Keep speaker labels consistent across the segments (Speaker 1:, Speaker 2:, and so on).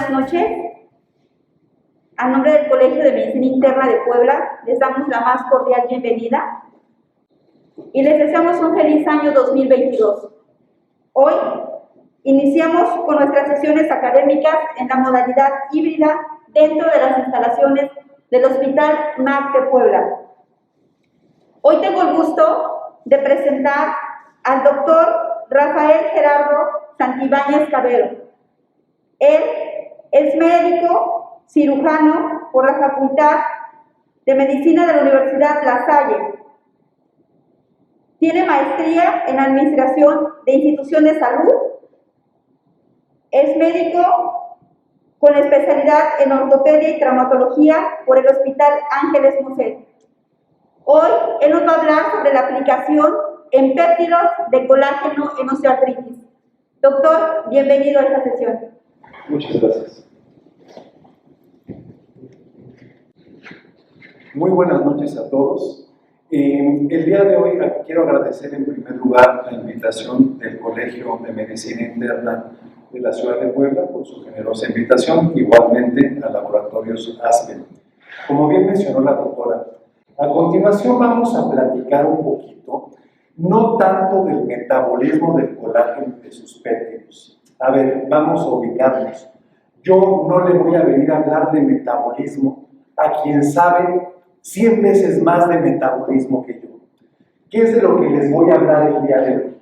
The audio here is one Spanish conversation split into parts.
Speaker 1: buenas noches. A nombre del Colegio de Medicina Interna de Puebla, les damos la más cordial bienvenida y les deseamos un feliz año 2022. Hoy iniciamos con nuestras sesiones académicas en la modalidad híbrida dentro de las instalaciones del Hospital MAC de Puebla. Hoy tengo el gusto de presentar al doctor Rafael Gerardo Santibáñez Cabero. Él es médico cirujano por la Facultad de Medicina de la Universidad La Salle. Tiene maestría en Administración de Institución de Salud. Es médico con especialidad en Ortopedia y Traumatología por el Hospital Ángeles Musset. Hoy él nos va a hablar sobre la aplicación en péptidos de colágeno en osteoartritis. Doctor, bienvenido a esta sesión.
Speaker 2: Muchas gracias. Muy buenas noches a todos. El día de hoy quiero agradecer en primer lugar la invitación del Colegio de Medicina Interna de la Ciudad de Puebla por su generosa invitación, igualmente a Laboratorios Aspen. Como bien mencionó la doctora, a continuación vamos a platicar un poquito, no tanto del metabolismo del colágeno y de sus péptidos. A ver, vamos a ubicarnos. Yo no le voy a venir a hablar de metabolismo a quien sabe 100 veces más de metabolismo que yo. ¿Qué es de lo que les voy a hablar el día de hoy?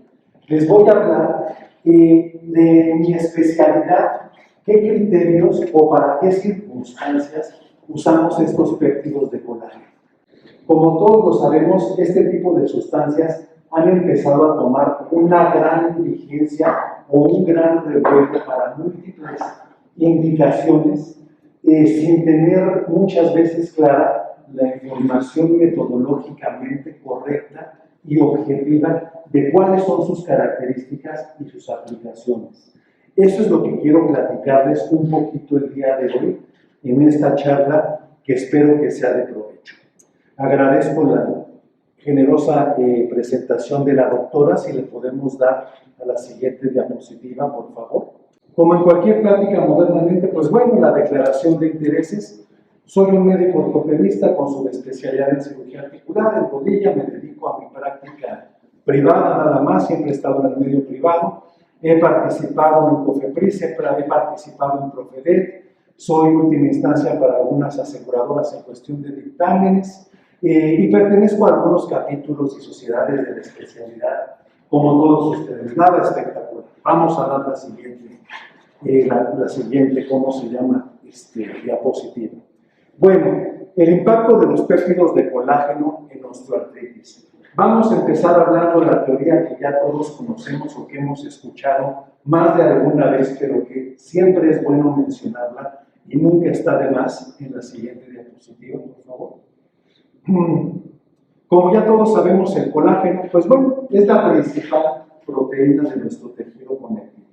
Speaker 2: Les voy a hablar de mi especialidad, qué criterios o para qué circunstancias usamos estos péptidos de colágeno. Como todos lo sabemos, este tipo de sustancias han empezado a tomar una gran vigencia o un gran revuelo para múltiples indicaciones sin tener muchas veces clara la información metodológicamente correcta y objetiva de cuáles son sus características y sus aplicaciones. Eso es lo que quiero platicarles un poquito el día de hoy en esta charla que espero que sea de provecho. Agradezco la generosa presentación de la doctora. Si le podemos dar a la siguiente diapositiva, por favor. Como en cualquier plática modernamente, pues bueno, la declaración de intereses. Soy un médico ortopedista con subespecialidad en cirugía articular, en rodilla. Me dedico a mi práctica privada nada más, siempre he estado en el medio privado. He participado en COFEPRIS, he participado en Profedet. Soy última instancia para algunas aseguradoras en cuestión de dictámenes. Y pertenezco a algunos capítulos y sociedades de la especialidad, como todos ustedes. Nada espectacular. Vamos a dar la siguiente, ¿cómo se llama? Diapositiva. Bueno, el impacto de los péptidos de colágeno en osteoartritis. Vamos a empezar hablando de la teoría que ya todos conocemos o que hemos escuchado más de alguna vez, pero que siempre es bueno mencionarla y nunca está de más. En la siguiente diapositiva, por favor. Como ya todos sabemos, el colágeno, pues bueno, es la principal proteína de nuestro tejido conectivo.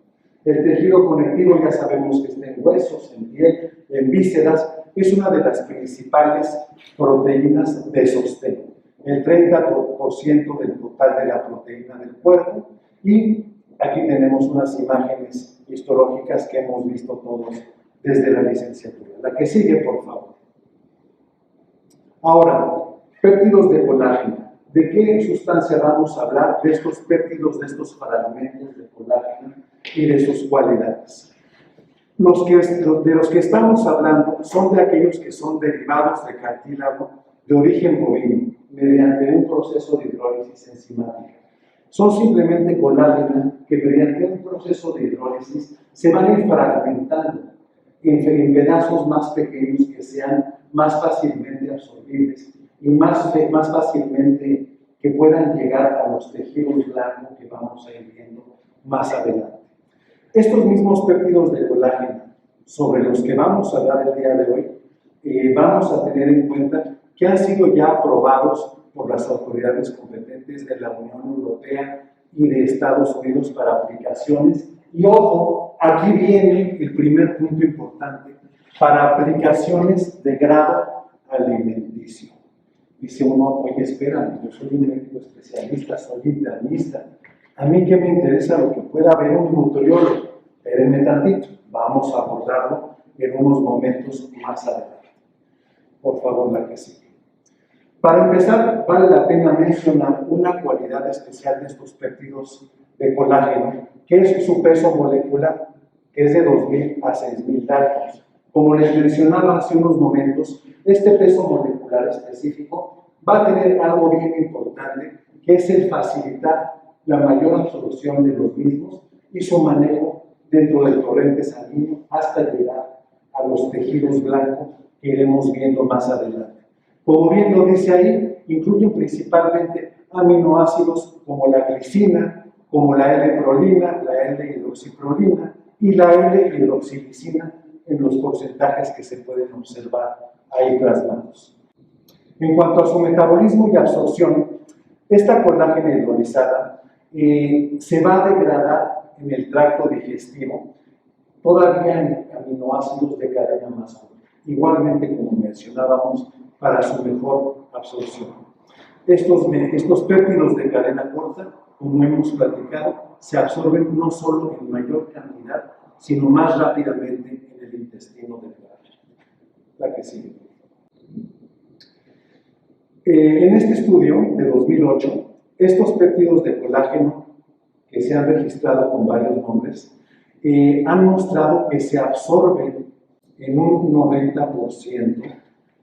Speaker 2: El tejido conectivo ya sabemos que está en huesos, en piel, en vísceras, es una de las principales proteínas de sostén. El 30% del total de la proteína del cuerpo, y aquí tenemos unas imágenes histológicas que hemos visto todos desde la licenciatura. La que sigue, por favor. Ahora, péptidos de colágeno. ¿De qué sustancia vamos a hablar? De estos péptidos, de estos fragmentos de colágeno y de sus cualidades. De los que estamos hablando son de aquellos que son derivados de cartílago de origen bovino mediante un proceso de hidrólisis enzimática. Son simplemente colágeno que mediante un proceso de hidrólisis se van a ir fragmentando en pedazos más pequeños que sean más fácilmente absorbibles y más fácilmente que puedan llegar a los tejidos blandos que vamos a ir viendo más adelante. Estos mismos péptidos de colágeno sobre los que vamos a hablar el día de hoy, vamos a tener en cuenta que han sido ya aprobados por las autoridades competentes de la Unión Europea y de Estados Unidos para aplicaciones. Y ojo, aquí viene el primer punto importante, para aplicaciones de grado alimenticio. Dice uno, oye, espérame, yo soy un médico especialista, soy internista. A mí que me interesa lo que pueda ver un nutriólogo. Espérenme tantito, vamos a abordarlo en unos momentos más adelante. Por favor, la que sigue. Para empezar, vale la pena mencionar una cualidad especial de estos péptidos de colágeno, que es su peso molecular, que es de 2.000 a 6.000 daltons. Como les mencionaba hace unos momentos, este peso molecular específico va a tener algo bien importante, que es el facilitar la mayor absorción de los mismos y su manejo dentro del torrente sanguíneo hasta llegar a los tejidos blancos que iremos viendo más adelante. Como bien lo dice ahí, incluyen principalmente aminoácidos como la glicina, como la L-prolina, la L-hidroxiprolina y la L-hidroxilicina en los porcentajes que se pueden observar ahí plasmados. En cuanto a su metabolismo y absorción, esta colágena hidrolizada se va a degradar en el tracto digestivo, todavía en aminoácidos de cadena más corta, igualmente como mencionábamos, para su mejor absorción. Estos péptidos de cadena corta, como hemos platicado, se absorben no solo en mayor cantidad, sino más rápidamente en el intestino delgado. La que sigue. En este estudio de 2008, estos péptidos de colágeno, que se han registrado con varios nombres, han mostrado que se absorben en un 90%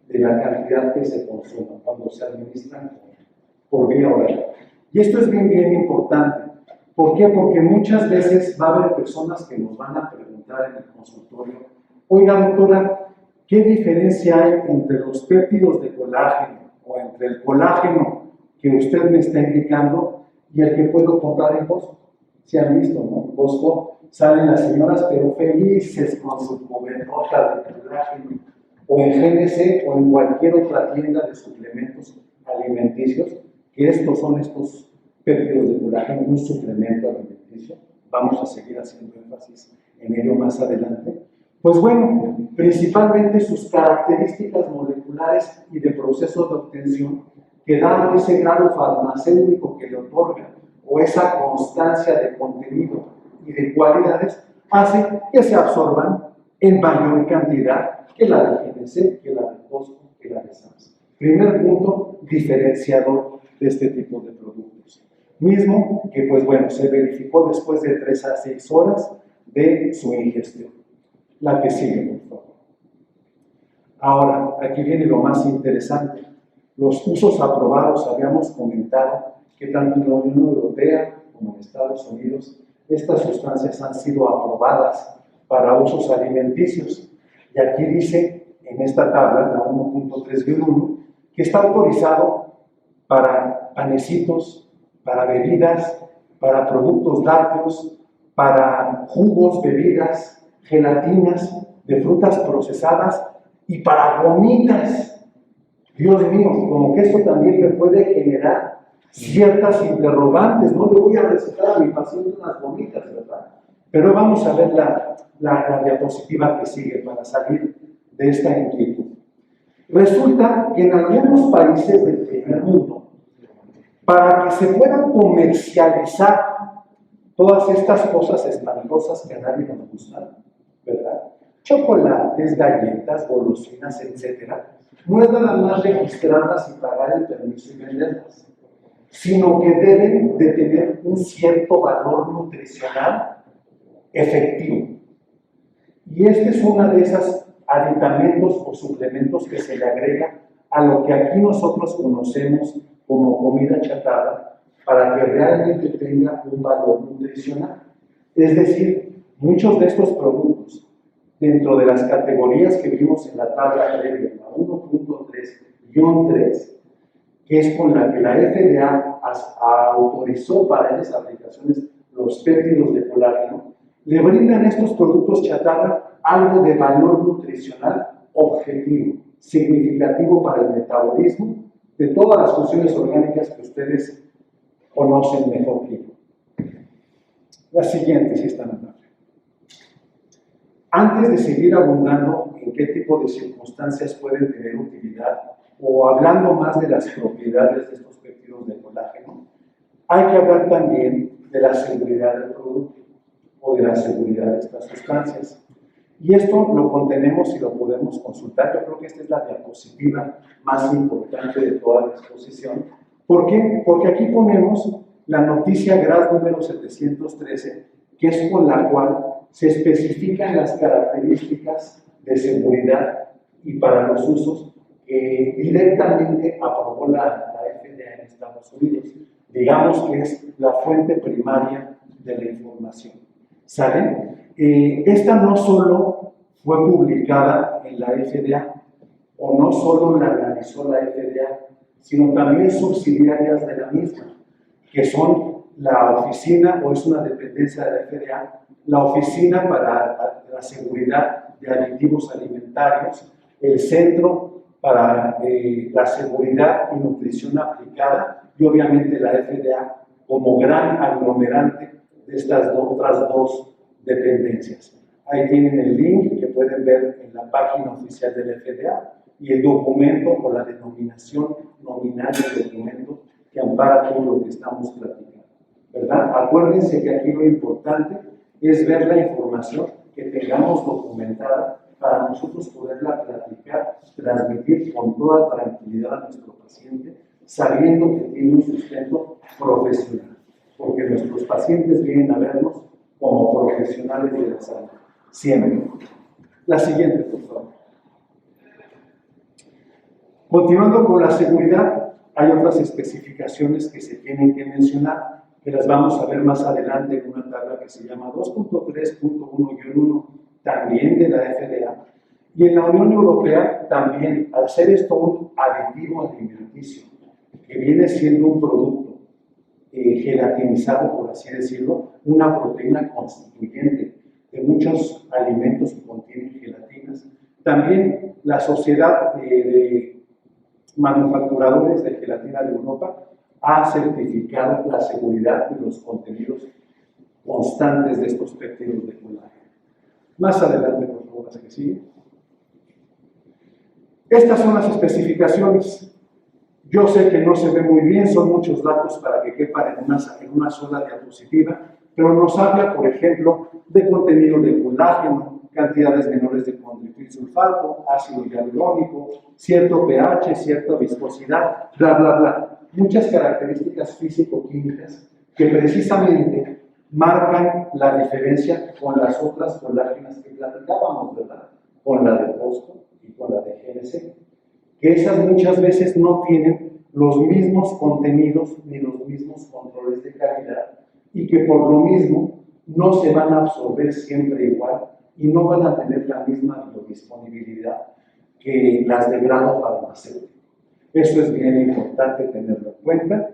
Speaker 2: de la cantidad que se consuma cuando se administran por vía oral. Y esto es bien importante. ¿Por qué? Porque muchas veces va a haber personas que nos van a preguntar en el consultorio: oiga, doctora, ¿qué diferencia hay entre los péptidos de colágeno o entre el colágeno que usted me está indicando y el que puedo comprar en Costco? Se han visto, ¿no? En Costco salen las señoras pero felices con su cubetota de colágeno, o en GNC o en cualquier otra tienda de suplementos alimenticios, que estos péptidos de colágeno, un suplemento alimenticio. Vamos a seguir haciendo énfasis en ello más adelante. Pues bueno, principalmente sus características moleculares y de procesos de obtención que dan ese grado farmacéutico que le otorga, o esa constancia de contenido y de cualidades, hace que se absorban en mayor cantidad que la de GNC, que la de Costco, que la de Sam's. Primer punto diferenciador de este tipo de productos. Mismo que, pues bueno, se verificó después de 3 a 6 horas de su ingestión. La que sigue, por favor. Ahora, aquí viene lo más interesante. Los usos aprobados, habíamos comentado que tanto en la Unión Europea como en Estados Unidos, estas sustancias han sido aprobadas para usos alimenticios. Y aquí dice, en esta tabla, la 1.3-1, que está autorizado para panecitos, para bebidas, para productos lácteos, para jugos, bebidas, gelatinas de frutas procesadas y para gomitas. Dios mío, como que esto también me puede generar ciertas interrogantes. No le voy a recetar a mi paciente unas gomitas, ¿verdad? Pero vamos a ver la diapositiva que sigue para salir de esta inquietud. Resulta que en algunos países del primer mundo, para que se puedan comercializar todas estas cosas espantosas que a nadie nos gustan, ¿verdad? Chocolates, galletas, golosinas, etcétera, no es nada más registrarlas y pagar el permiso y venderlas, sino que deben de tener un cierto valor nutricional efectivo. Y este es uno de esos aditamentos o suplementos que se le agrega a lo que aquí nosotros conocemos como comida chatarra, para que realmente tenga un valor nutricional. Es decir, muchos de estos productos, dentro de las categorías que vimos en la tabla previa, la 1.3-3, que es con la que la FDA autorizó para esas aplicaciones los péptidos de colágeno, le brindan a estos productos chatarra algo de valor nutricional objetivo, significativo para el metabolismo de todas las funciones orgánicas que ustedes conocen mejor que yo. La siguiente, si están amable. Antes de seguir abundando en qué tipo de circunstancias pueden tener utilidad, o hablando más de las propiedades de estos péptidos de colágeno, hay que hablar también de la seguridad del producto o de la seguridad de estas sustancias. Y esto lo contenemos y lo podemos consultar. Yo creo que esta es la diapositiva más importante de toda la exposición. ¿Por qué? Porque aquí ponemos la noticia GRAS número 713, que es con la cual se especifican las características de seguridad y para los usos que directamente aprobó la FDA en Estados Unidos. Digamos que es la fuente primaria de la información. ¿Sale? Esta no solo fue publicada en la FDA, o no solo la analizó la FDA, sino también subsidiarias de la misma, que son la oficina, o es una dependencia de la FDA, la Oficina para la Seguridad de Aditivos Alimentarios, el Centro para la Seguridad y Nutrición Aplicada, y obviamente la FDA como gran aglomerante de estas otras dos dependencias. Ahí tienen el link que pueden ver en la página oficial de la FDA y el documento o la denominación nominal del documento que ampara todo lo que estamos platicando, ¿verdad? Acuérdense que aquí lo importante es ver la información que tengamos documentada para nosotros poderla platicar, transmitir con toda tranquilidad a nuestro paciente, sabiendo que tiene un sustento profesional, porque nuestros pacientes vienen a vernos como profesionales de la salud, siempre. La siguiente, por favor. Continuando con la seguridad, hay otras especificaciones que se tienen que mencionar, que las vamos a ver más adelante en una tabla que se llama 2.3.1-1, también de la FDA. Y en la Unión Europea también, al ser esto un aditivo alimenticio, que viene siendo un producto gelatinizado, por así decirlo, una proteína constituyente de muchos alimentos que contienen gelatinas. También la Sociedad de Manufacturadores de Gelatina de Europa ha certificado la seguridad y los contenidos constantes de estos péptidos de colágeno. Más adelante, por favor, las que siguen. Estas son las especificaciones. Yo sé que no se ve muy bien, son muchos datos para que quepan en una sola diapositiva, pero nos habla, por ejemplo, de contenido de colágeno, cantidades menores de condroitilsulfato, ácido hialurónico, cierto pH, cierta viscosidad, bla, bla, bla. Muchas características físico-químicas que precisamente marcan la diferencia con las otras colágenas que platicábamos, ¿verdad? Con la de Bosco y con la de GNC, que esas muchas veces no tienen los mismos contenidos ni los mismos controles de calidad y que por lo mismo no se van a absorber siempre igual y no van a tener la misma biodisponibilidad que las de grado farmacéutico. Eso es bien importante tenerlo en cuenta,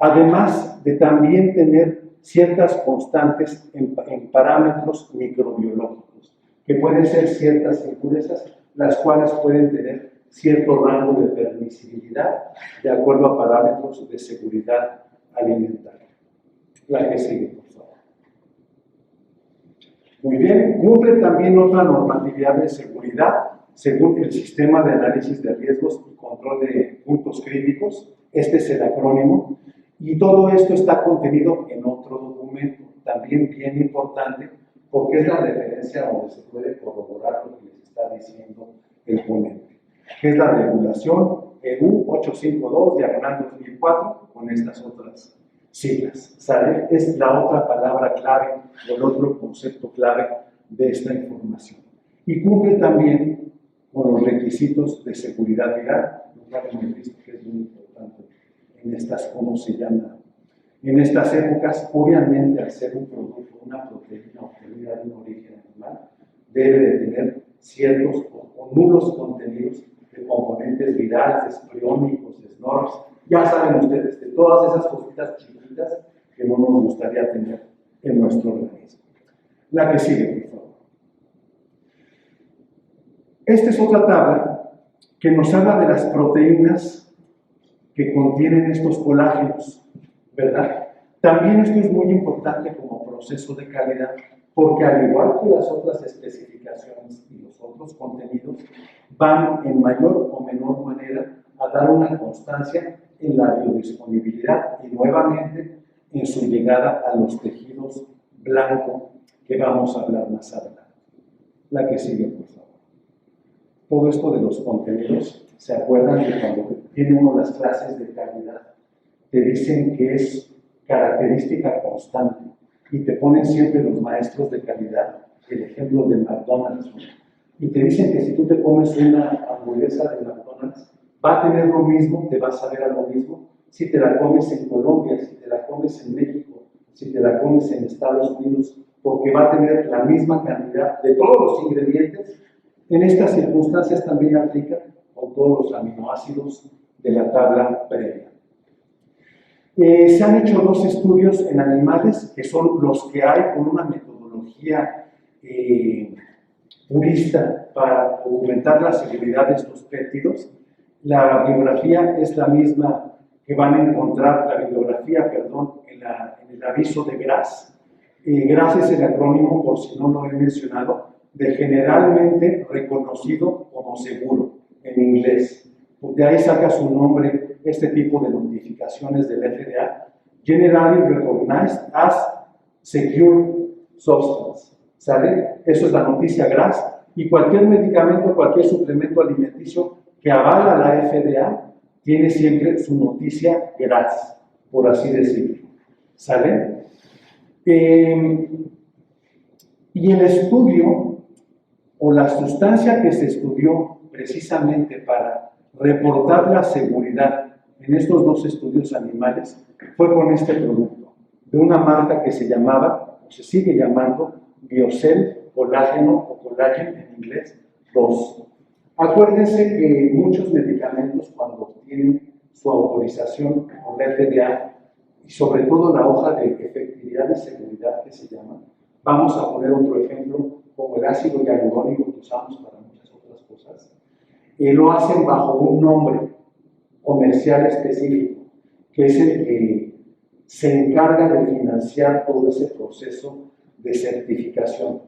Speaker 2: además de también tener ciertas constantes en parámetros microbiológicos, que pueden ser ciertas impurezas, las cuales pueden tener cierto rango de permisibilidad de acuerdo a parámetros de seguridad alimentaria. La que sigue, por favor. Muy bien, cumple también otra normatividad de seguridad según el Sistema de Análisis de Riesgos y Control de Puntos Críticos. Este es el acrónimo. Y todo esto está contenido en otro documento, también bien importante, porque es la referencia donde se puede corroborar lo que les está diciendo el ponente, que es la regulación EU 852/2004 con estas otras siglas. ¿Sale? Es la otra palabra clave o el otro concepto clave de esta información. Y cumple también con los requisitos de seguridad viral, lo que hemos visto que es muy importante en estas, ¿cómo se llama? En estas épocas, obviamente, al ser un producto, una proteína obtenida de un origen animal, debe de tener ciertos o nulos contenidos de componentes virales, priónicos, SNORs. Ya saben ustedes de todas esas cositas chiquitas que no nos gustaría tener en nuestro organismo. La que sigue, por favor. Esta es otra tabla que nos habla de las proteínas que contienen estos colágenos, ¿verdad? También esto es muy importante como proceso de calidad, porque al igual que las otras especificaciones y los otros contenidos, van en mayor o menor manera a dar una constancia en la biodisponibilidad y nuevamente en su llegada a los tejidos blancos que vamos a hablar más adelante. La que sigue, por favor. Todo esto de los contenidos, ¿se acuerdan de cuando tiene uno las clases de calidad? Te dicen que es característica constante y te ponen siempre los maestros de calidad, el ejemplo de McDonald's, ¿no? Y te dicen que si tú te comes una hamburguesa de McDonald's, va a tener lo mismo, te va a saber a lo mismo, si te la comes en Colombia, si te la comes en México, si te la comes en Estados Unidos, porque va a tener la misma cantidad de todos los ingredientes. En estas circunstancias también aplica con todos los aminoácidos de la tabla previa. Se han hecho 2 estudios en animales, que son los que hay con una metodología purista para documentar la seguridad de estos péptidos. La bibliografía es la misma que van a encontrar, en el aviso de GRAS. GRAS es el acrónimo, por si no lo he mencionado, de generalmente reconocido como seguro, en inglés. De ahí saca su nombre este tipo de notificaciones del FDA, Generally Recognized as Secure Substance. ¿Sale? Eso es la noticia GRAS, y cualquier medicamento, cualquier suplemento alimenticio que avala la FDA tiene siempre su noticia GRAS, por así decirlo. ¿Sale? Y el estudio, o la sustancia que se estudió precisamente para reportar la seguridad en estos 2 estudios animales, fue con este producto, de una marca que se llamaba, o se sigue llamando, Biocell Colágeno o Collagen en inglés 2. Acuérdense que muchos medicamentos, cuando obtienen su autorización por la FDA, y sobre todo la hoja de efectividad y seguridad que se llama, vamos a poner otro ejemplo, como el ácido hialurónico que usamos para muchas otras cosas, lo hacen bajo un nombre comercial específico, que es el que se encarga de financiar todo ese proceso de certificación.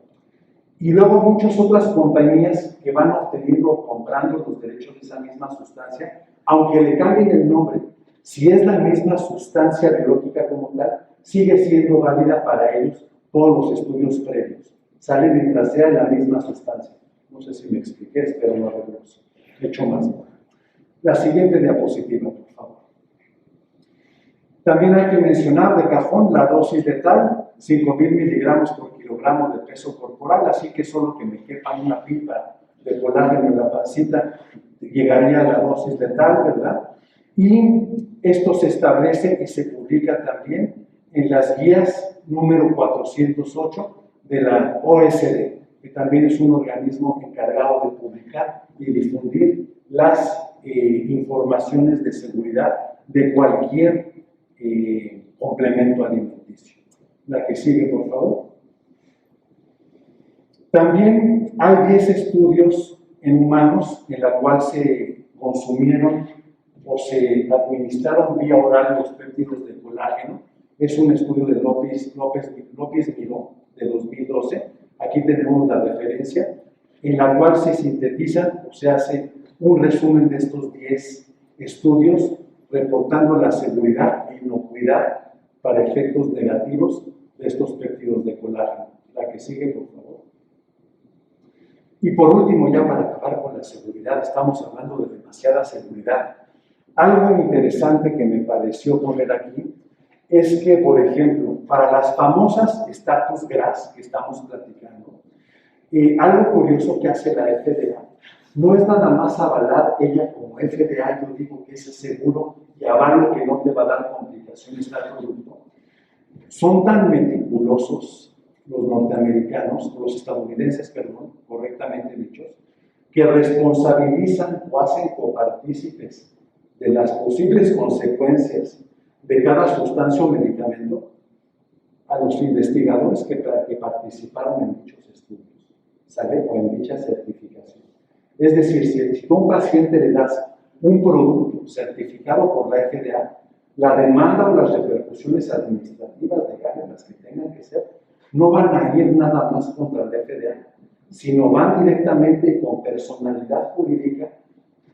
Speaker 2: Y luego muchas otras compañías que van obteniendo o comprando los derechos de esa misma sustancia, aunque le cambien el nombre, si es la misma sustancia biológica como tal, sigue siendo válida para ellos todos los estudios previos. Sale mientras sea la misma sustancia. No sé si me expliqué, espero no haberlo hecho más. La siguiente diapositiva, por favor. También hay que mencionar de cajón la dosis letal, 5.000 miligramos por kilogramo de peso corporal, así que solo que me quepa una pipa de colágeno en la pancita llegaría a la dosis letal, ¿verdad? Y esto se establece y se publica también en las guías número 408 de la OSD, que también es un organismo encargado de publicar y difundir las informaciones de seguridad de cualquier complemento alimenticio. La que sigue, por favor. También hay 10 estudios en humanos en la cual se consumieron o se administraron vía oral los péptidos de colágeno. Es un estudio de López Miró de 2012. Aquí tenemos la referencia, en la cual se sintetiza o se hace un resumen de estos 10 estudios, reportando la seguridad e inocuidad para efectos negativos de estos péptidos de colágeno. La que sigue, por favor. Y por último, ya para acabar con la seguridad, estamos hablando de demasiada seguridad. Algo interesante que me pareció poner aquí es que, por ejemplo, para las famosas status GRAS que estamos platicando, algo curioso que hace la FDA no es nada más avalar ella como FDA, yo digo que es seguro y avalo que no te va a dar complicaciones al producto. Son tan meticulosos los norteamericanos, los estadounidenses, perdón, correctamente dichos, que responsabilizan o hacen copartícipes de las posibles consecuencias de cada sustancia o medicamento a los investigadores que participaron en dichos estudios, ¿sale? O en dicha certificación. Es decir, si tú a un paciente le das un producto certificado por la FDA, la demanda o las repercusiones administrativas legales, las que tengan que ser, no van a ir nada más contra la FDA, sino van directamente con personalidad jurídica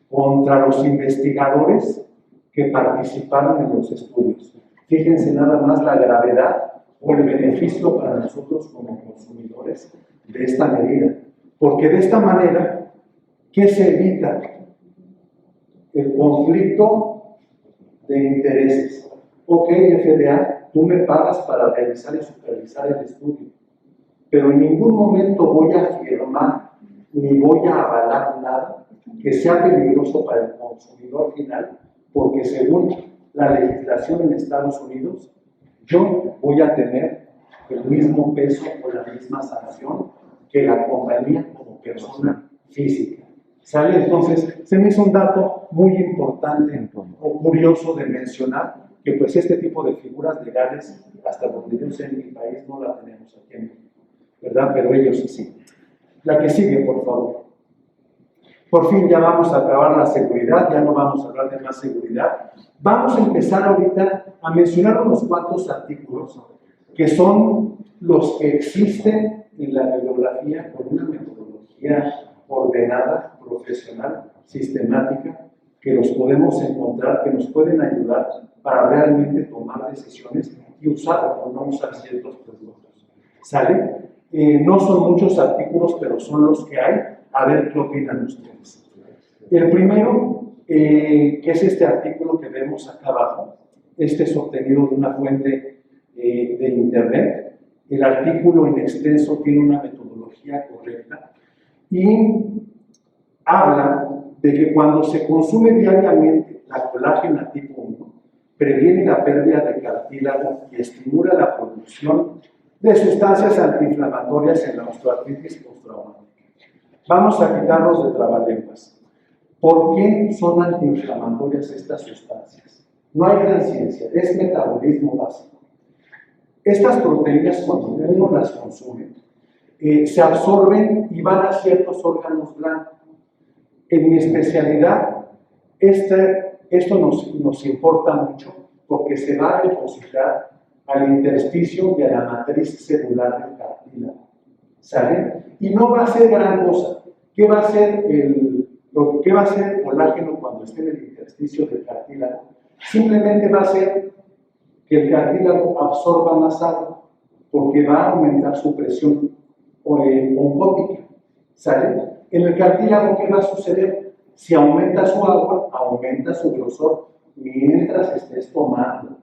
Speaker 2: contra los investigadores que participaron en los estudios. Fíjense nada más la gravedad o el beneficio para nosotros como consumidores de esta medida, Porque de esta manera, ¿qué se evita? El conflicto de intereses. Ok, FDA, tú me pagas para realizar y supervisar el estudio, pero en ningún momento voy a firmar ni voy a avalar nada que sea peligroso para el consumidor final, porque según la legislación en Estados Unidos, yo voy a tener el mismo peso o la misma sanción que la compañía como persona física. ¿Sale? Entonces, se me hizo un dato muy importante o curioso de mencionar, que pues este tipo de figuras legales, hasta donde yo sé en mi país, no la tenemos aquí en México, ¿verdad? Pero ellos sí. La que sigue, por favor. Por fin ya vamos a acabar la seguridad, ya no vamos a hablar de más seguridad. Vamos a empezar ahorita a mencionar unos cuantos artículos que son los que existen en la bibliografía con una metodología ordenada, profesional, sistemática, que los podemos encontrar, que nos pueden ayudar para realmente tomar decisiones y usar o no usar ciertos productos. ¿Sale? No son muchos artículos, pero son los que hay. A ver qué opinan ustedes. El primero, que es este artículo que vemos acá abajo, este es obtenido de una fuente de internet. El artículo en extenso tiene una metodología correcta y habla de que cuando se consume diariamente la colágena tipo 1, previene la pérdida de cartílago y estimula la producción de sustancias antiinflamatorias en la osteoartritis postraumática. Vamos a quitarlos de trabalenguas. ¿Por qué son antiinflamatorias estas sustancias? No hay gran ciencia, es metabolismo básico. Estas proteínas, cuando uno las consume, se absorben y van a ciertos órganos blancos. En mi especialidad, esto nos importa mucho porque se va a depositar al intersticio y a la matriz celular del cartílago. ¿Sale? Y no va a ser gran cosa. ¿Qué va a ser el colágeno cuando esté en el intersticio del cartílago? Simplemente va a ser que el cartílago absorba más agua, porque va a aumentar su presión oncótica. ¿Sale? En el cartílago, ¿qué va a suceder? Si aumenta su agua, aumenta su grosor, mientras estés tomando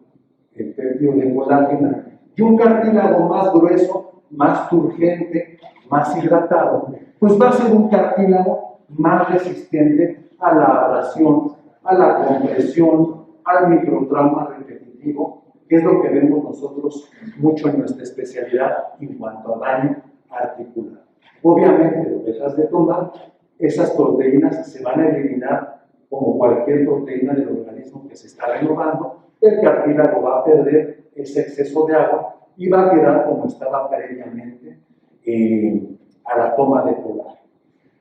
Speaker 2: el péptido de colágeno. Y un cartílago más grueso, más turgente, más hidratado, pues va a ser un cartílago más resistente a la abrasión, a la compresión, al microtrauma repetitivo, que es lo que vemos nosotros mucho en nuestra especialidad en cuanto a daño articular. Obviamente, lo dejas de tomar, esas proteínas se van a eliminar como cualquier proteína del organismo que se está renovando, el cartílago va a perder ese exceso de agua y va a quedar como estaba previamente a la toma de colágeno.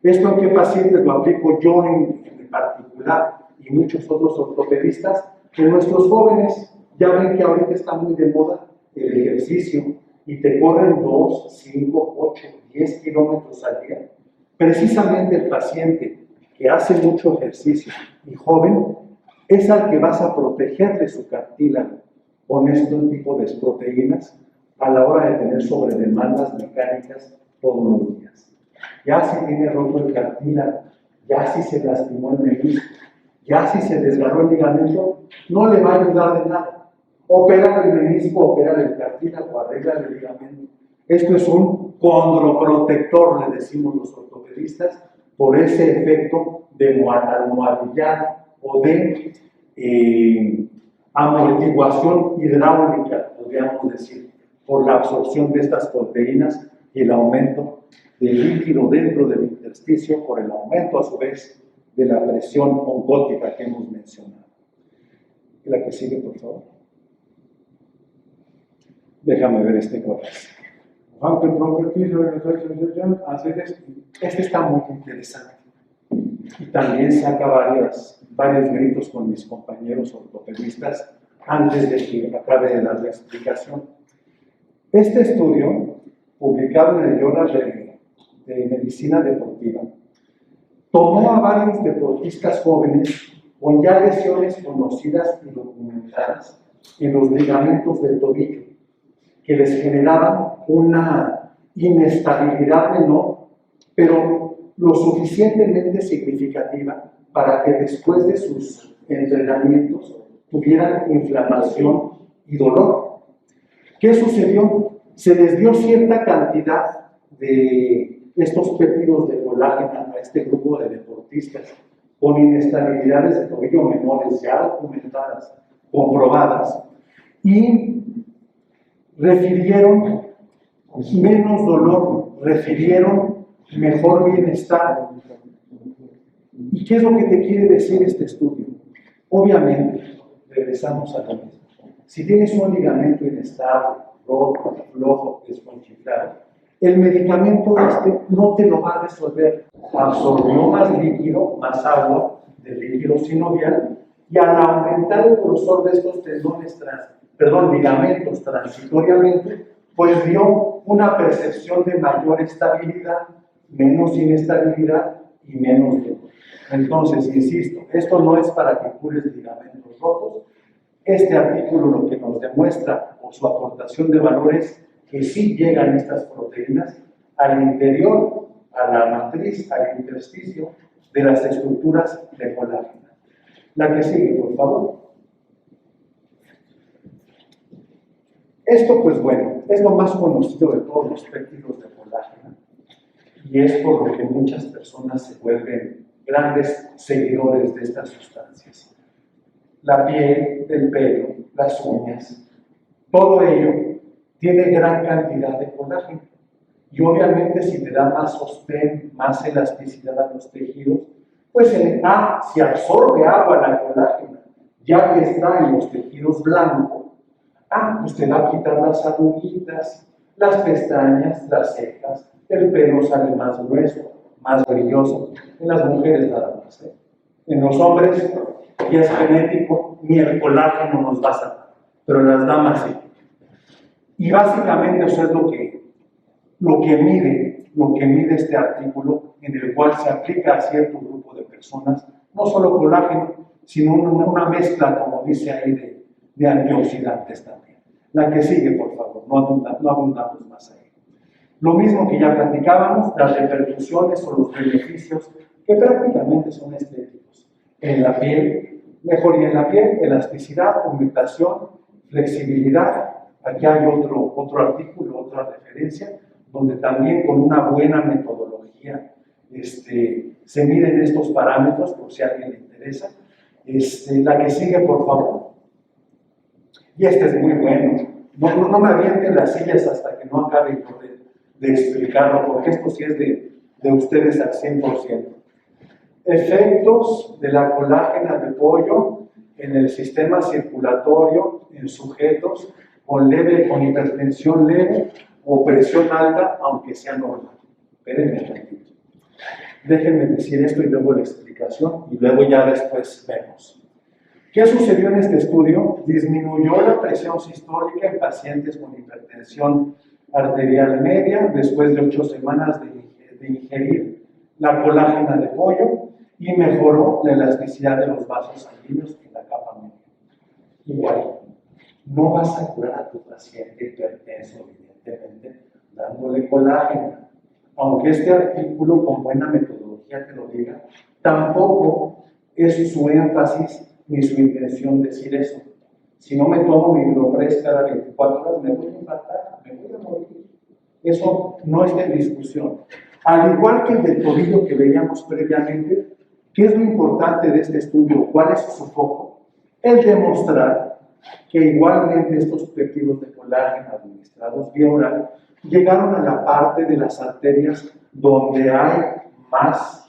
Speaker 2: ¿Esto en qué pacientes lo aplico yo en particular y muchos otros ortopedistas? En nuestros jóvenes, ya ven que ahorita está muy de moda el ejercicio y te corren 2, 5, 8, 10 kilómetros al día. Precisamente el paciente que hace mucho ejercicio y joven es al que vas a proteger de su cartílago con este tipo de proteínas a la hora de tener sobredemandas mecánicas todos los días. Ya si tiene roto el cartílago, ya si se lastimó el menisco, ya si se desgarró el ligamento, no le va a ayudar de nada. Opera el menisco, opera el cartílago, arregla el ligamento. Esto es un condroprotector, le decimos los ortopedistas, por ese efecto de almohadillar o de amortiguación hidráulica, podríamos decir, por la absorción de estas proteínas y el aumento del líquido dentro del intersticio, por el aumento a su vez de la presión oncótica que hemos mencionado. La que sigue, por favor. Déjame ver este correo. Este está muy interesante y también saca varios gritos con mis compañeros ortopedistas antes de que acabe de dar la explicación. Este estudio, publicado en el Journal de Medicina Deportiva, tomó a varios deportistas jóvenes con ya lesiones conocidas y documentadas en los ligamentos del tobillo, que les generaban una inestabilidad menor
Speaker 3: pero lo suficientemente significativa para que después de sus entrenamientos tuvieran inflamación y dolor. ¿Qué sucedió? Se les dio cierta cantidad de estos péptidos de colágeno a este grupo de deportistas con inestabilidades de tobillo menores ya documentadas, comprobadas, y refirieron menos dolor, refirieron mejor bienestar. ¿Y qué es lo que te quiere decir este estudio? Obviamente, regresamos a lo mismo. Si tienes un ligamento inestable, roto, flojo, desconchiflado, el medicamento no te lo va a resolver. Absorbió más líquido, más agua del líquido sinovial, y al aumentar el grosor de estos ligamentos transitoriamente, pues dio una percepción de mayor estabilidad, menos inestabilidad y menos dolor. Entonces, insisto, esto no es para que cures ligamentos rotos. Este artículo lo que nos demuestra, por su aportación de valor, es que sí llegan estas proteínas al interior, a la matriz, al intersticio de las estructuras de colágeno. La que sigue, por favor. Esto, pues bueno, es lo más conocido de todos los péptidos de colágeno y es por lo que muchas personas se vuelven grandes seguidores de estas sustancias. La piel, el pelo, las uñas, todo ello tiene gran cantidad de colágeno. Y obviamente si te da más sostén, más elasticidad a los tejidos, pues si absorbe agua la colágeno, ya que está en los tejidos blancos, pues te va a quitar las arruguitas, las pestañas, las cejas, el pelo sale más grueso, más brilloso. En las mujeres nada más, ¿eh? En los hombres ya es genético, ni el colágeno nos va a sacar, pero en las damas sí. Y básicamente eso es lo que mide este artículo, en el cual se aplica a cierto grupo de personas, no solo colágeno, sino una mezcla, como dice ahí, de antioxidantes también. La que sigue, por favor, no abundamos más ahí. Lo mismo que ya platicábamos, las repercusiones o los beneficios que prácticamente son estéticos. En la piel, mejoría en la piel, elasticidad, aumentación, flexibilidad. Aquí hay otro artículo, otra referencia, donde también con una buena metodología se miden estos parámetros, por si a alguien le interesa. La que sigue, por favor. Y es muy bueno. No me avienten las sillas hasta que no acabe de explicarlo, porque esto sí es de ustedes al 100%. Efectos de la colágena de pollo en el sistema circulatorio en sujetos con hipertensión leve o presión alta, aunque sea normal. Espérenme un poquito. Déjenme decir esto y luego la explicación, y luego ya después vemos. ¿Qué sucedió en este estudio? Disminuyó la presión sistólica en pacientes con hipertensión arterial media después de 8 semanas de ingerir la colágena de pollo y mejoró la elasticidad de los vasos sanguíneos en la capa media. Igual, no vas a curar a tu paciente hipertenso, evidentemente, dándole colágeno. Aunque este artículo con buena metodología te lo diga, tampoco es su énfasis ni su intención decir eso. Si no me tomo mi Hidropress cada 24 horas, me voy a infartar, me voy a morir. Eso no está en discusión. Al igual que el del tobillo que veíamos previamente, ¿qué es lo importante de este estudio? ¿Cuál es su foco? El demostrar que igualmente estos péptidos de colágeno administrados vía oral llegaron a la parte de las arterias donde hay más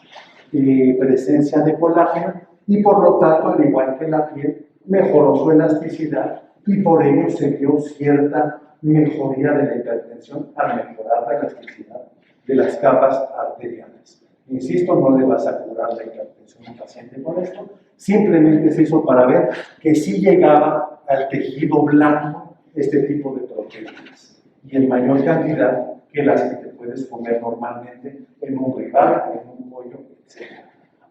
Speaker 3: presencia de colágeno y por lo tanto, al igual que la piel, mejoró su elasticidad y por ello se vio cierta mejoría de la hipertensión al mejorar la elasticidad de las capas arteriales. Insisto, no le vas a curar la hipertensión a un paciente con esto, simplemente se hizo para ver que sí llegaba al tejido blanco este tipo de proteínas y en mayor cantidad que las que te puedes comer normalmente en un rival, en un pollo, etc.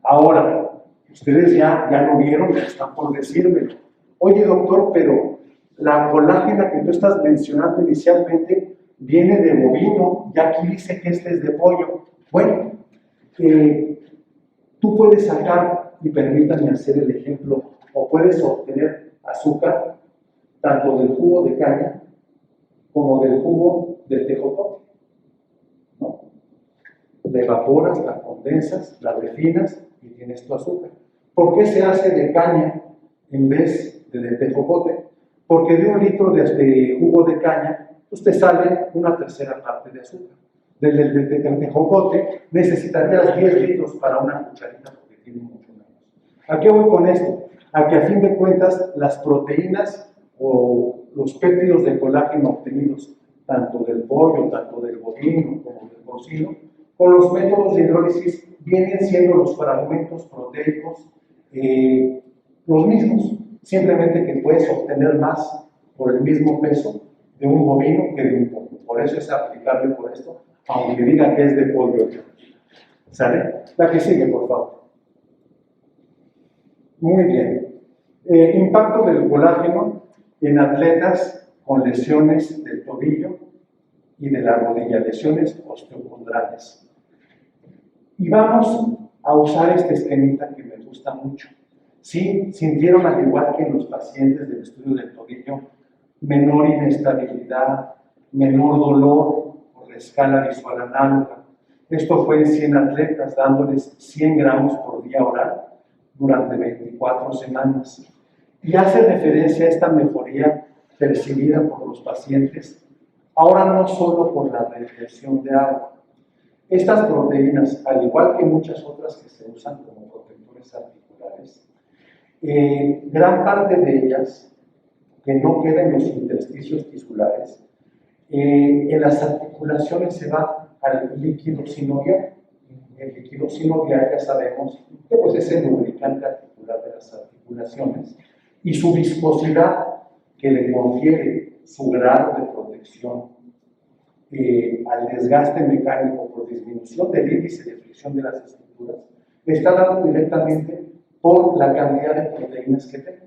Speaker 3: Ahora, ustedes ya lo vieron, están por decírmelo. Oye, doctor, pero la colágena que tú estás mencionando inicialmente viene de bovino, ya aquí dice que este es de pollo. Bueno, tú puedes sacar, y permítanme hacer el ejemplo, o puedes obtener azúcar tanto del jugo de caña como del jugo del tejocote, ¿no? La evaporas, la condensas, la refinas y tienes tu azúcar. ¿Por qué se hace de caña en vez de tejocote? Porque de 1 litro de jugo de caña, pues te sale 1/3 parte de azúcar. Del tejocote necesitarías 10 litros para una cucharita porque tiene mucho menos. ¿A qué voy con esto? A que a fin de cuentas las proteínas o los péptidos de colágeno obtenidos tanto del pollo, tanto del bovino como del porcino, con los métodos de hidrólisis vienen siendo los fragmentos proteicos los mismos, simplemente que puedes obtener más por el mismo peso de un bovino que de un pollo. Por eso es aplicable por esto, aunque diga que es de pollo. ¿Sale? La que sigue, por favor. Muy bien. Impacto del colágeno en atletas con lesiones del tobillo y de la rodilla, lesiones osteocondrales. Y vamos a usar este esquemita que me gusta mucho. Sí, sintieron, al igual que en los pacientes del estudio del tobillo, menor inestabilidad, menor dolor por la escala visual análoga. Esto fue en 100 atletas, dándoles 100 gramos por día oral durante 24 semanas. Y hace referencia a esta mejoría percibida por los pacientes, ahora no solo por la retención de agua. Estas proteínas, al igual que muchas otras que se usan como protectores articulares, gran parte de ellas, que no quedan en los intersticios tisulares, en las articulaciones se va al líquido sinovial. El líquido sinovial, ya sabemos, que pues es el lubricante articular de las articulaciones, y su viscosidad, que le confiere su grado de protección al desgaste mecánico por disminución del índice de fricción de las estructuras, está dado directamente por la cantidad de proteínas que tenga.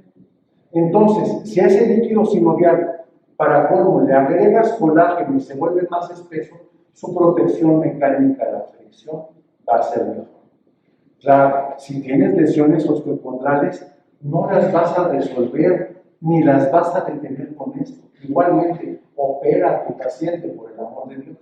Speaker 3: Entonces, si a ese líquido sinovial, para colmo, le agregas colágeno y se vuelve más espeso, su protección mecánica a la fricción va a ser mejor. Claro, si tienes lesiones osteocondrales, no las vas a resolver ni las vas a detener con esto. Igualmente, opera a tu paciente, por el amor de Dios.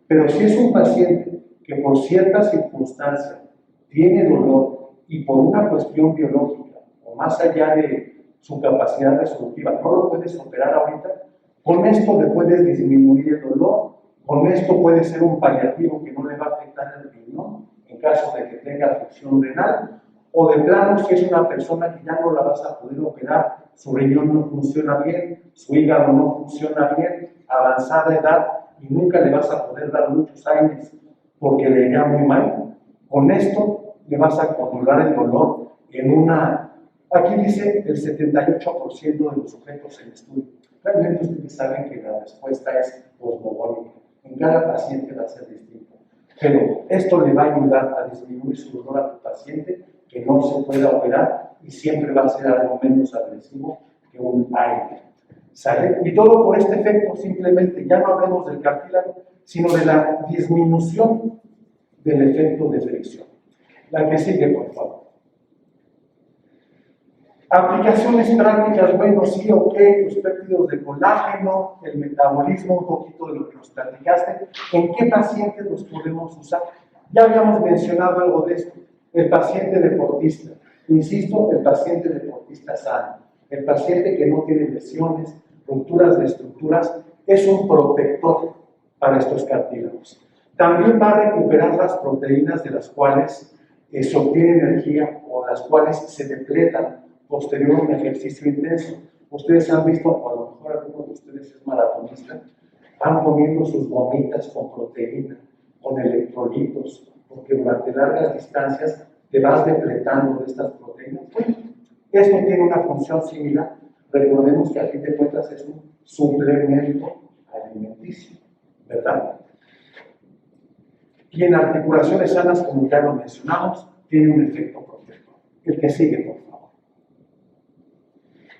Speaker 3: Pero si es un paciente que por cierta circunstancia tiene dolor y por una cuestión biológica o más allá de su capacidad resolutiva no lo puedes operar ahorita, con esto le puedes disminuir el dolor, con esto puede ser un paliativo que no le va a afectar el riñón en caso de que tenga afección renal, o de plano si es una persona que ya no la vas a poder operar, su riñón no funciona bien, su hígado no funciona bien, avanzada edad y nunca le vas a poder dar muchos aires porque le iría muy mal. Con esto le vas a controlar el dolor en una... Aquí dice el 78% de los sujetos en estudio. Realmente ustedes saben que la respuesta es cosmogónica. En cada paciente va a ser distinta. Pero esto le va a ayudar a disminuir su dolor a tu paciente que no se pueda operar y siempre va a ser algo menos agresivo que un aire. ¿Sale? Y todo por este efecto, simplemente, ya no hablemos del cartílago, sino de la disminución del efecto de fricción. La que sigue, por favor. Aplicaciones prácticas, bueno, sí, ok, los péptidos de colágeno, el metabolismo, un poquito de lo que nos platicaste. ¿En qué pacientes los podemos usar? Ya habíamos mencionado algo de esto. El paciente deportista, insisto, el paciente deportista sano, el paciente que no tiene lesiones, rupturas de estructuras, es un protector para estos cartílagos. También va a recuperar las proteínas de las cuales se obtiene energía o las cuales se depletan posterior a un ejercicio intenso. Ustedes han visto, o a lo mejor alguno de ustedes es maratonista, van comiendo sus gomitas con proteína, con electrolitos, porque durante largas distancias te vas depletando de estas proteínas. Bueno, esto tiene una función similar. Recordemos que a fin de cuentas es un suplemento alimenticio, ¿verdad? Y en articulaciones sanas, como ya lo mencionamos, tiene un efecto protector. El que sigue, por favor.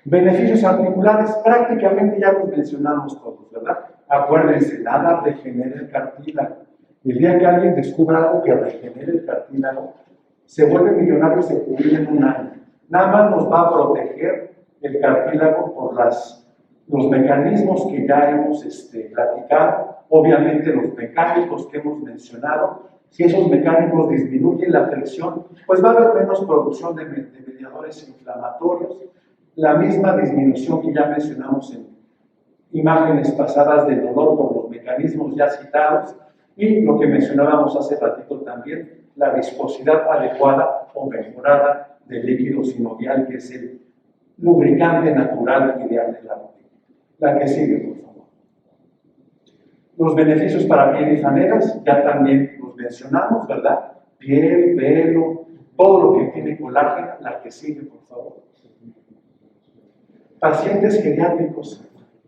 Speaker 3: Beneficios articulares, prácticamente ya los mencionamos todos, ¿verdad? Acuérdense, nada regenera el cartílago. Y el día que alguien descubra algo que regenere el cartílago, se vuelve millonario y se jubila en un año. Nada más nos va a proteger el cartílago por los mecanismos que ya hemos platicado, obviamente los mecánicos que hemos mencionado. Si esos mecánicos disminuyen la fricción, pues va a haber menos producción de mediadores inflamatorios, la misma disminución que ya mencionamos en imágenes pasadas del dolor por los mecanismos ya citados, y lo que mencionábamos hace ratito también, la viscosidad adecuada o mejorada del líquido sinovial, que es el lubricante natural ideal de la rodilla. La que sigue, por favor. Los beneficios para piel y fanegas, ya también los mencionamos, ¿verdad? Piel, pelo, todo lo que tiene colágeno. La que sigue, por favor. Pacientes geriátricos.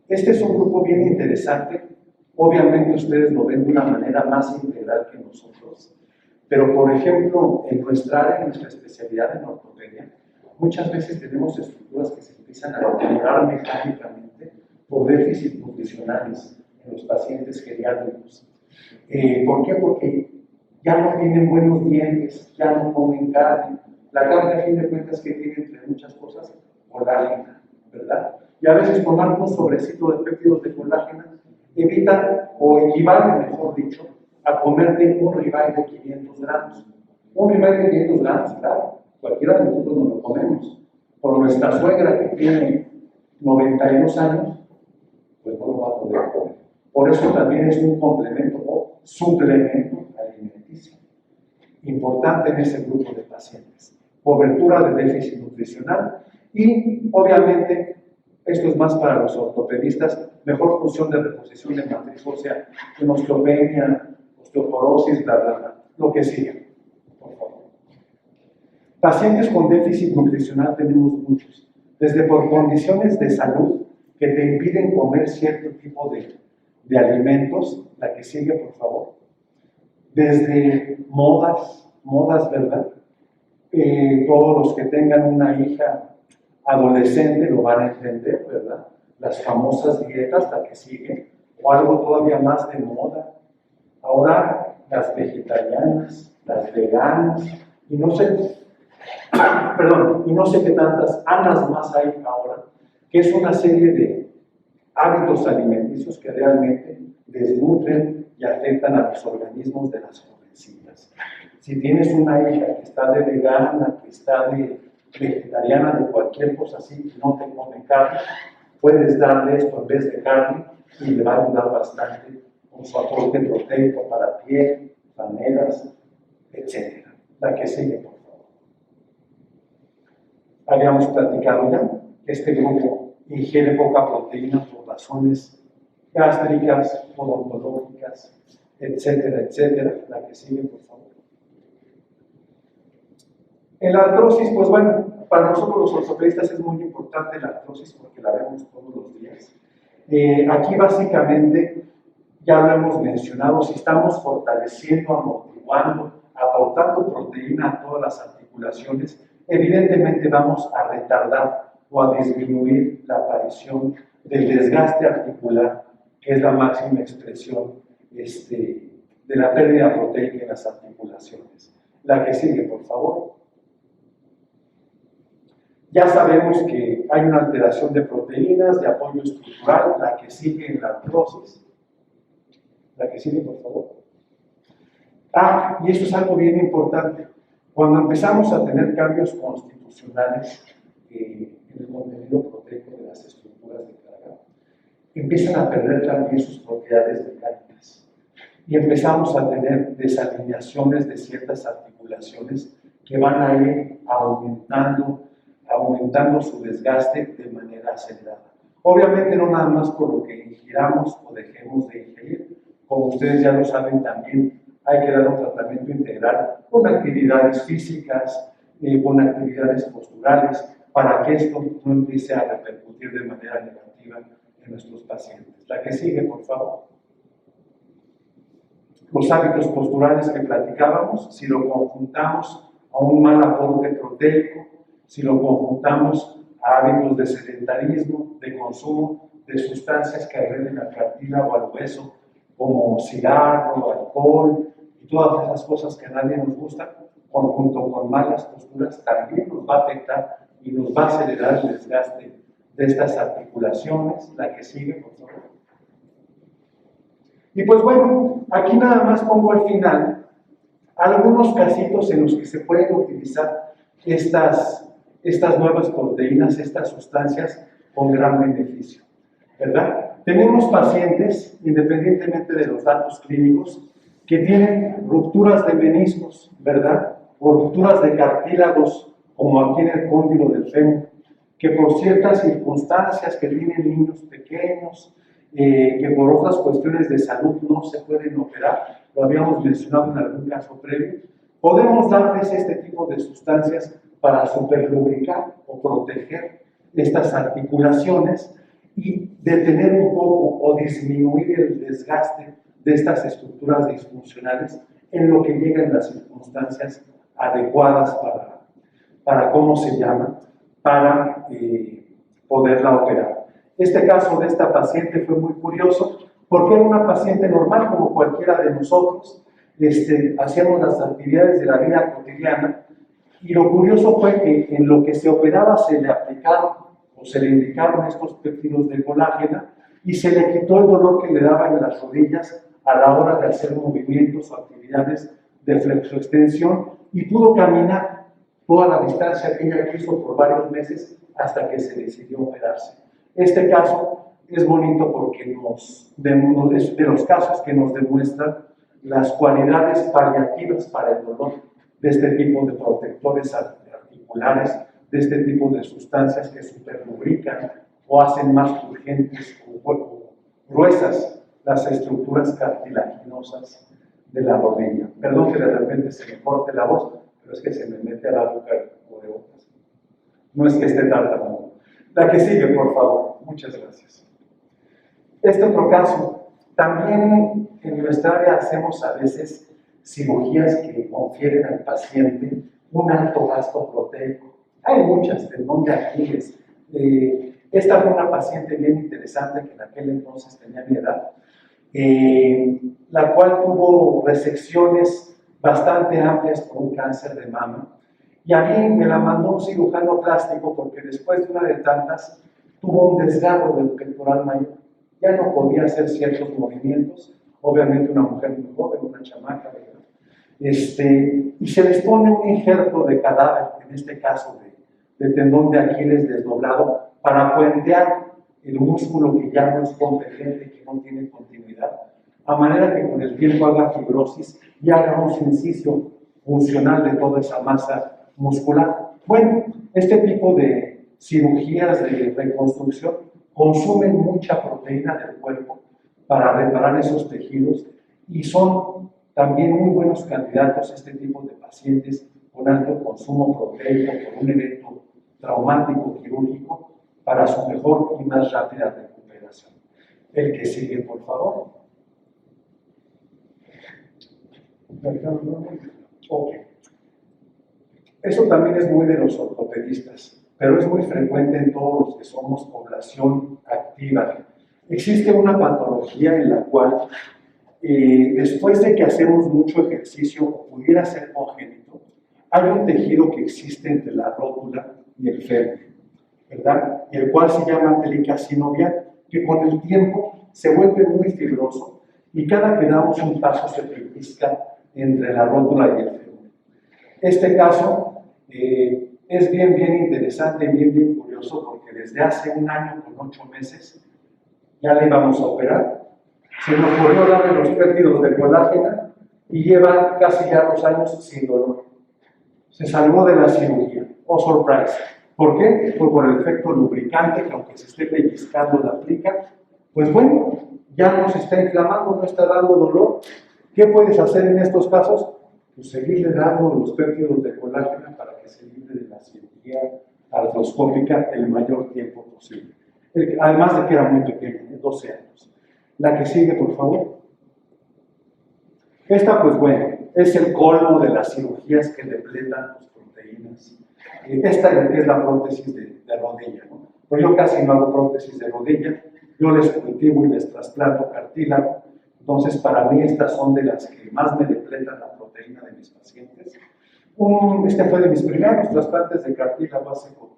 Speaker 3: Este es un grupo bien interesante. Obviamente ustedes lo ven de una manera más integral que nosotros. Pero, por ejemplo, en nuestra área, en nuestra especialidad en ortopedia, muchas veces tenemos estructuras que se empiezan a deteriorar mecánicamente por déficits nutricionales en los pacientes geriátricos. ¿Por qué? Porque ya no tienen buenos dientes, ya no comen carne. La carne, a fin de cuentas, que tiene, entre muchas cosas, colágeno, ¿verdad? Y a veces tomar un sobrecito de péptidos de colágeno evita, o equivale, mejor dicho, a comerte un ribeye de 500 gramos. Un ribeye de 500 gramos, claro, cualquiera de nosotros nos lo comemos. Por nuestra suegra, que tiene 92 años, pues no lo va a poder comer. Por eso también es un complemento o suplemento alimenticio importante en ese grupo de pacientes. Cobertura de déficit nutricional y, obviamente, esto es más para los ortopedistas, mejor función de reposición de matriz ósea, en osteopenia, osteoporosis, bla, bla, bla. Lo que siga, por favor. Pacientes con déficit nutricional tenemos muchos, desde por condiciones de salud que te impiden comer cierto tipo de alimentos, la que sigue, por favor. Desde modas, ¿verdad? Todos los que tengan una hija adolescente lo van a entender, ¿verdad? Las famosas dietas, la que sigue, o algo todavía más de moda. Ahora las vegetarianas, las veganas, y no sé qué tantas anas más hay ahora, que es una serie de hábitos alimenticios que realmente desnutren y afectan a los organismos de las jovencitas. Si tienes una hija que está de vegana, que está de vegetariana, de cualquier cosa así, que no te come carne, puedes darle esto en vez de carne y le va a ayudar bastante con su aporte proteico para piel, fanegas, etc. La que sigue, por favor. Habíamos platicado ya que este grupo ingiere poca proteína por razones gástricas, odontológicas, etcétera, etcétera. La que sigue, por favor. En la artrosis, pues bueno, para nosotros los ortopedistas es muy importante la artrosis porque la vemos todos los días. Aquí básicamente, ya lo hemos mencionado, si estamos fortaleciendo, amortiguando, aportando proteína a todas las articulaciones, evidentemente vamos a retardar o a disminuir la aparición del desgaste articular, que es la máxima expresión de la pérdida proteica en las articulaciones. La que sigue, por favor. Ya sabemos que hay una alteración de proteínas, de apoyo estructural, la que sigue en la artrosis. La que sigue, por favor. Y esto es algo bien importante. Cuando empezamos a tener cambios constitucionales en el contenido proteico de las estructuras de carga, empiezan a perder también sus propiedades mecánicas. Y empezamos a tener desalineaciones de ciertas articulaciones que van a ir aumentando su desgaste de manera acelerada. Obviamente no nada más por lo que ingiramos o dejemos de ingerir, como ustedes ya lo saben también, hay que dar un tratamiento integral con actividades físicas, con actividades posturales, para que esto no empiece a repercutir de manera negativa en nuestros pacientes. La que sigue, por favor. Los hábitos posturales que platicábamos, si lo conjuntamos a un mal aporte proteico, si lo conjuntamos a hábitos de sedentarismo, de consumo de sustancias que agreden al cartílago, al hueso, como cigarro, alcohol y todas esas cosas que a nadie nos gustan, junto con malas posturas, también nos va a afectar y nos va a acelerar el desgaste de estas articulaciones. La que sigue, por favor. Y pues bueno, aquí nada más pongo al final algunos casitos en los que se pueden utilizar estas nuevas proteínas, estas sustancias con gran beneficio, ¿verdad? Tenemos pacientes, independientemente de los datos clínicos, que tienen rupturas de meniscos, ¿verdad? O rupturas de cartílagos, como aquí en el cóndilo del fémur, que por ciertas circunstancias que tienen niños pequeños, que por otras cuestiones de salud no se pueden operar, lo habíamos mencionado en algún caso previo, podemos darles este tipo de sustancias para superlubricar o proteger estas articulaciones y detener un poco o disminuir el desgaste de estas estructuras disfuncionales en lo que llegan las circunstancias adecuadas para ¿cómo se llama?, para poderla operar. Este caso de esta paciente fue muy curioso porque era una paciente normal como cualquiera de nosotros. Hacíamos las actividades de la vida cotidiana y lo curioso fue que en lo que se operaba se le aplicaron o se le indicaron estos péptidos de colágeno y se le quitó el dolor que le daba en las rodillas a la hora de hacer movimientos o actividades de flexoextensión y pudo caminar toda la distancia que ella quiso por varios meses hasta que se decidió operarse. Este caso es bonito porque es de los casos que nos demuestran las cualidades paliativas para el dolor de este tipo de protectores articulares, de este tipo de sustancias que superlubrican o hacen más urgentes o gruesas las estructuras cartilaginosas de la rodilla. Perdón que de repente se me corte la voz, pero es que se me mete a la boca el cubrebocas. No es que esté tartamudo. La que sigue, por favor. Muchas gracias. Este otro caso, también en nuestra área hacemos a veces cirugías que confieren al paciente un alto gasto proteico. Hay muchas, tendón de Aquiles. Esta fue una paciente bien interesante que en aquel entonces tenía mi edad, la cual tuvo resecciones bastante amplias por un cáncer de mama. Y a mí me la mandó un cirujano plástico porque después de una de tantas tuvo un desgarro del pectoral mayor. Ya no podía hacer ciertos movimientos, obviamente una mujer muy joven, una chamaca, ¿verdad? Y se les pone un injerto de cadáver, en este caso de tendón de Aquiles desdoblado, para puentear el músculo que ya no es competente, que no tiene continuidad, a manera que con el tiempo haga fibrosis y haga un inciso funcional de toda esa masa muscular. Bueno, este tipo de cirugías de reconstrucción consumen mucha proteína del cuerpo para reparar esos tejidos y son también muy buenos candidatos este tipo de pacientes con alto consumo proteico por un evento traumático quirúrgico para su mejor y más rápida recuperación. El que sigue, por favor. Ok. Eso también es muy de los ortopedistas, pero es muy frecuente en todos los que somos población activa. Existe una patología en la cual, después de que hacemos mucho ejercicio, o pudiera ser congénito, hay un tejido que existe entre la rótula y el fémur, ¿verdad? Y el cual se llama plica sinovial, que con el tiempo se vuelve muy fibroso y cada que damos un paso se pellizca entre la rótula y el fémur. Este caso es bien interesante, bien curioso, porque desde hace 1 año con 8 meses ya le íbamos a operar. Se me ocurrió darle los péptidos de colágeno y lleva casi ya 2 años sin dolor. Se salvó de la cirugía. Oh, surprise. ¿Por qué? Pues por el efecto lubricante, que aunque se esté pellizcando la plica, pues bueno, ya no se está inflamando, no está dando dolor. ¿Qué puedes hacer en estos casos? Pues seguirle dando los péptidos de colágeno para que se libre de la cirugía artroscópica el mayor tiempo posible. Además de que era muy pequeño, de 12 años. La que sigue, por favor. Esta, pues bueno, es el colmo de las cirugías que depletan las proteínas. Esta es la prótesis de rodilla, ¿no? Pero yo casi no hago prótesis de rodilla. Yo les cultivo y les trasplanto cartílago Entonces, para mí estas son de las que más me depletan la proteína de mis pacientes. Este fue de mis primeros trasplantes de cartílago hace como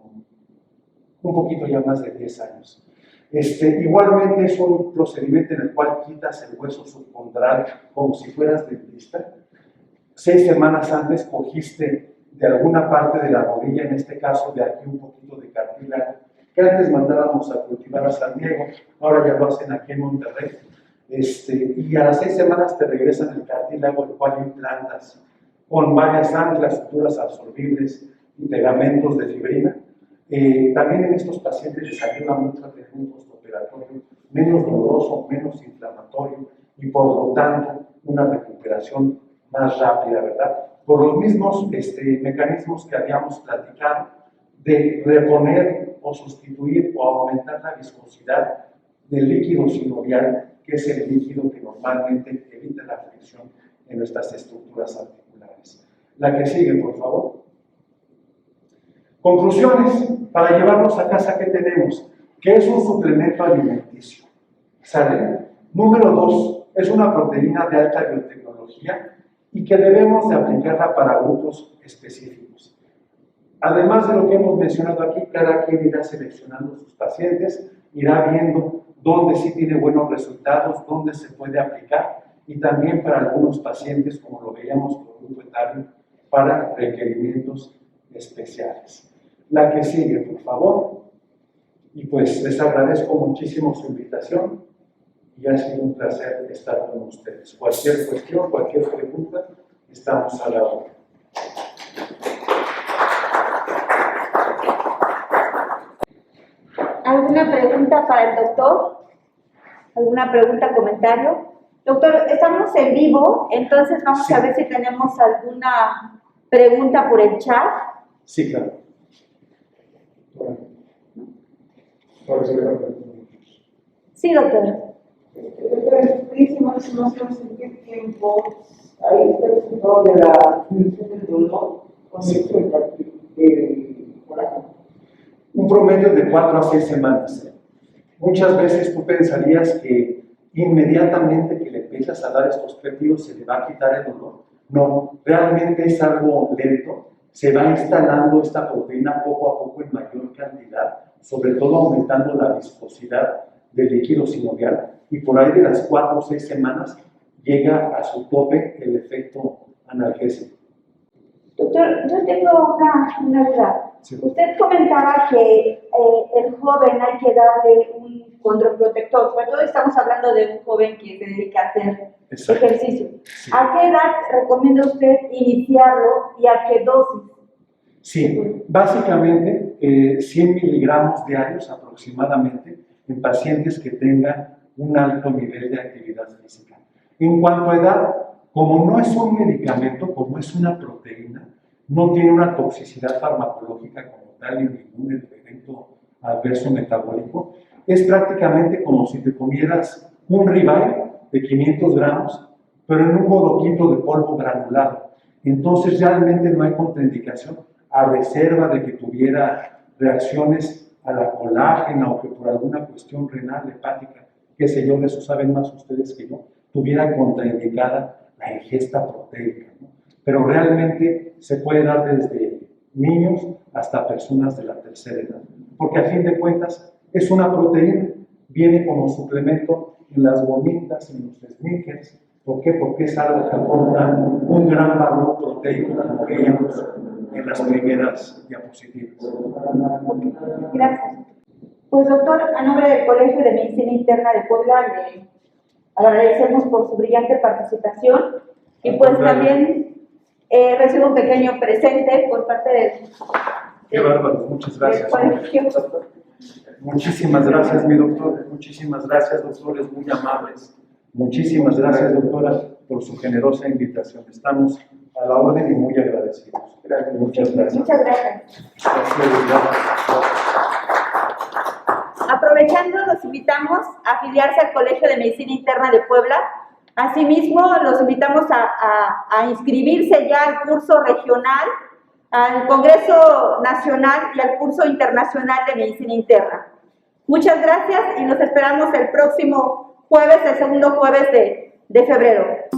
Speaker 3: un poquito ya más de 10 años. Igualmente es un procedimiento en el cual quitas el hueso subcondral como si fueras dentista. 6 semanas antes cogiste de alguna parte de la rodilla, en este caso de aquí un poquito de cartílago, que antes mandábamos a cultivar a San Diego, ahora ya lo hacen aquí en Monterrey. Y a las 6 semanas te regresan el cartílago, el cual implantas con varias anclas, suturas absorbibles y pegamentos de fibrina. También en estos pacientes les ayuda mucho a tener un postoperatorio menos doloroso, menos inflamatorio y por lo tanto una recuperación más rápida, ¿verdad? Por los mismos mecanismos que habíamos platicado de reponer o sustituir o aumentar la viscosidad del líquido sinovial, que es el líquido que normalmente evita la fricción en nuestras estructuras articulares. La que sigue, por favor. Conclusiones, para llevarnos a casa, ¿qué tenemos? Que es un suplemento alimenticio. ¿Sale? Número 2, es una proteína de alta biotecnología y que debemos de aplicarla para grupos específicos. Además de lo que hemos mencionado aquí, cada quien irá seleccionando sus pacientes, irá viendo dónde sí tiene buenos resultados, dónde se puede aplicar y también para algunos pacientes, como lo veíamos por grupo etario, para requerimientos especiales. La que sigue, por favor. Y pues les agradezco muchísimo su invitación y ha sido un placer estar con ustedes. Cualquier cuestión, cualquier pregunta, estamos a la hora.
Speaker 1: ¿Alguna pregunta para el doctor? ¿Alguna pregunta, comentario? Doctor, estamos en vivo, entonces vamos a ver si tenemos alguna pregunta por el chat.
Speaker 3: Sí, claro.
Speaker 1: Sí, doctora.
Speaker 4: Más o menos en qué tiempo ahí está el resultado de la disminución del dolor con esto del colágeno.
Speaker 3: Un promedio de 4 a 6 semanas. Muchas veces tú pensarías que inmediatamente que le empiezas a dar estos péptidos se le va a quitar el dolor. No, realmente es algo lento. Se va instalando esta proteína poco a poco en mayor cantidad, sobre todo aumentando la viscosidad del líquido sinovial, y por ahí de las 4 o 6 semanas llega a su tope el efecto analgésico.
Speaker 1: Doctor, yo tengo una duda.
Speaker 3: Sí.
Speaker 1: Usted comentaba que el joven hay que darle un condroprotector, sobre todo estamos hablando de un joven que se dedica a hacer
Speaker 3: Exacto.
Speaker 1: ejercicio.
Speaker 3: Sí.
Speaker 1: ¿A qué edad recomienda usted iniciarlo y a qué dosis?
Speaker 3: Sí, básicamente 100 miligramos diarios aproximadamente en pacientes que tengan un alto nivel de actividad física. En cuanto a edad, como no es un medicamento, como es una proteína, no tiene una toxicidad farmacológica como tal y ningún evento adverso metabólico, es prácticamente como si te comieras un ribeye de 500 gramos, pero en un bodoquito de polvo granulado. Entonces realmente no hay contraindicación, a reserva de que tuviera reacciones a la colágena o que por alguna cuestión renal, hepática, qué sé yo, de eso saben más ustedes que yo, tuviera contraindicada la ingesta proteica, ¿no? Pero realmente se puede dar desde niños hasta personas de la tercera edad, porque a fin de cuentas es una proteína, viene como suplemento en las gomitas, en los sneakers. ¿Por qué? Porque es algo que aporta un gran valor proteico, como veíamos en las primeras diapositivas.
Speaker 1: Gracias. Pues doctor, a nombre del Colegio de Medicina Interna de Puebla, le agradecemos por su brillante participación y pues también recibo un pequeño presente por parte del
Speaker 3: Qué bárbaro, muchas gracias.
Speaker 1: colegio.
Speaker 3: Muchísimas gracias, mi doctor. Muchísimas gracias, doctores, muy amables. Muchísimas gracias, doctora, por su generosa invitación. Estamos a la orden y muy agradecidos. Muchas gracias.
Speaker 1: Muchas gracias.
Speaker 3: Gracias.
Speaker 1: Aprovechando, los invitamos a afiliarse al Colegio de Medicina Interna de Puebla. Asimismo, los invitamos a inscribirse ya al curso regional, al Congreso Nacional y al curso internacional de Medicina Interna. Muchas gracias y nos esperamos el próximo jueves, el segundo jueves de febrero.